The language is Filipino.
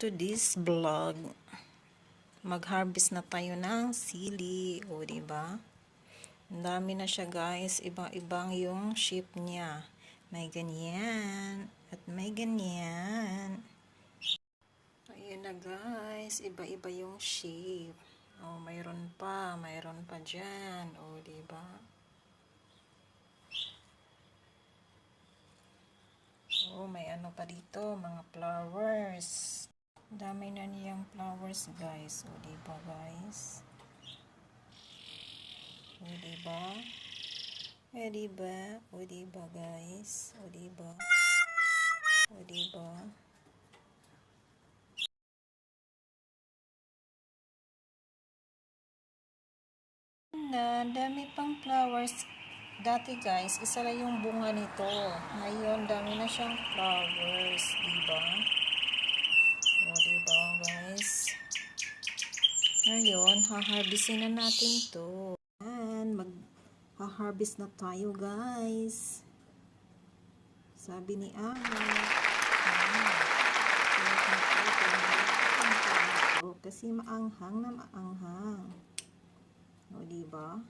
today's vlog. Mag-harvest na tayo ng sili. O, diba? Ang dami na siya, guys. Ibang-ibang yung shape niya. May ganyan. At may ganyan. Ayan na, guys. Iba-iba yung shape. O, mayroon pa. Mayroon pa dyan. O, diba? Oh, may ano pa dito, mga flowers. Dami na niyang flowers, guys. O, diba, guys? O, diba? O, diba? O, diba, guys? O, diba? O, diba? Dami pang flowers. Dati, guys, isa lang yung bunga nito. Ngayon, dami na siyang flowers. Diba? O, diba, guys? Ngayon, haharvestin na natin to. And mag-harvest na tayo, guys. Sabi ni Ama. Kasi maanghang na maanghang. O, diba?